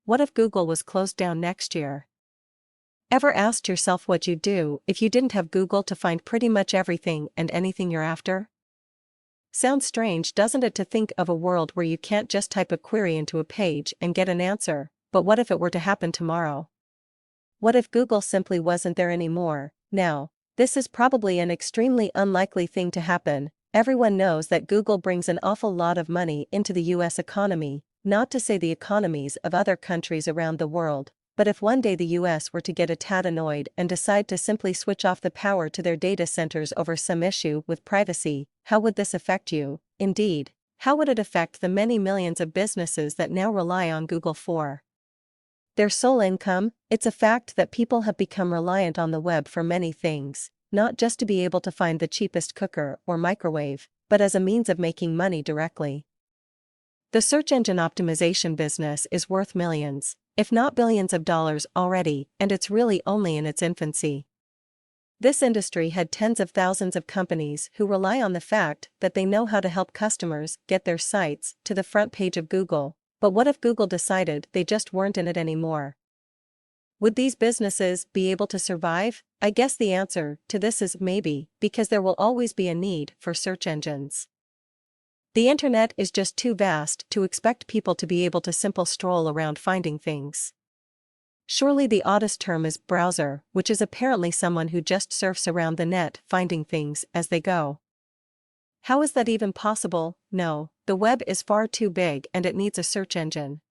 what if Google was closed down next year? Ever asked yourself what you'd do if you didn't have Google to find pretty much everything and anything you're after? Sounds strange, doesn't it, to think of a world where you can't just type a query into a page and get an answer, but what if it were to happen tomorrow? What if Google simply wasn't there anymore? Now, this is probably an extremely unlikely thing to happen. Everyone knows that Google brings an awful lot of money into the US economy, not to say the economies of other countries around the world. But if one day the US were to get a tad annoyed and decide to simply switch off the power to their data centers over some issue with privacy, how would this affect you? Indeed, how would it affect the many millions of businesses that now rely on Google for their sole income? It's a fact that people have become reliant on the web for many things, not just to be able to find the cheapest cooker or microwave, but as a means of making money directly. The search engine optimization business is worth millions, if not billions of dollars already, and it's really only in its infancy. This industry had tens of thousands of companies who rely on the fact that they know how to help customers get their sites to the front page of Google. But what if Google decided they just weren't in it anymore? Would these businesses be able to survive? I guess the answer to this is maybe, because there will always be a need for search engines. The internet is just too vast to expect people to be able to simply stroll around finding things. Surely the oddest term is browser, which is apparently someone who just surfs around the net finding things as they go. How is that even possible? No, the web is far too big and it needs a search engine.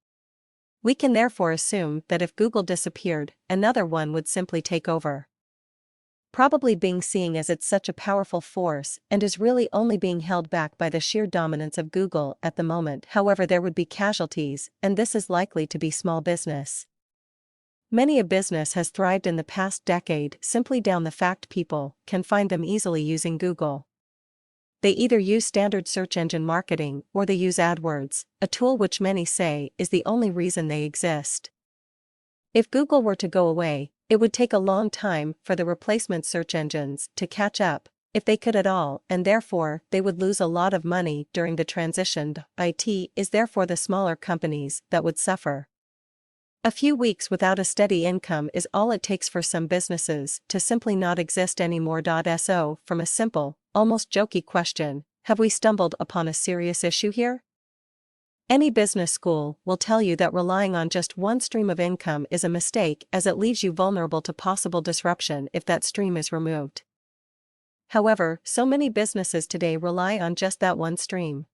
We can therefore assume that if Google disappeared, another one would simply take over. Probably Bing, seeing as it's such a powerful force and is really only being held back by the sheer dominance of Google at the moment. However, there would be casualties, and this is likely to be small business. Many a business has thrived in the past decade simply down the fact people can find them easily using Google. They either use standard search engine marketing or they use AdWords, a tool which many say is the only reason they exist. If Google were to go away, it would take a long time for the replacement search engines to catch up, if they could at all, and therefore they would lose a lot of money during the transition. It is therefore the smaller companies that would suffer. A few weeks without a steady income is all it takes for some businesses to simply not exist anymore. So, from a simple, almost jokey question, have we stumbled upon a serious issue here? Any business school will tell you that relying on just one stream of income is a mistake, as it leaves you vulnerable to possible disruption if that stream is removed. However, so many businesses today rely on just that one stream.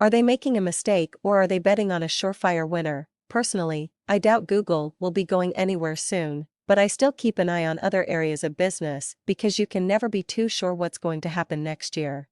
Are they making a mistake, or are they betting on a surefire winner? Personally, I doubt Google will be going anywhere soon, but I still keep an eye on other areas of business because you can never be too sure what's going to happen next year.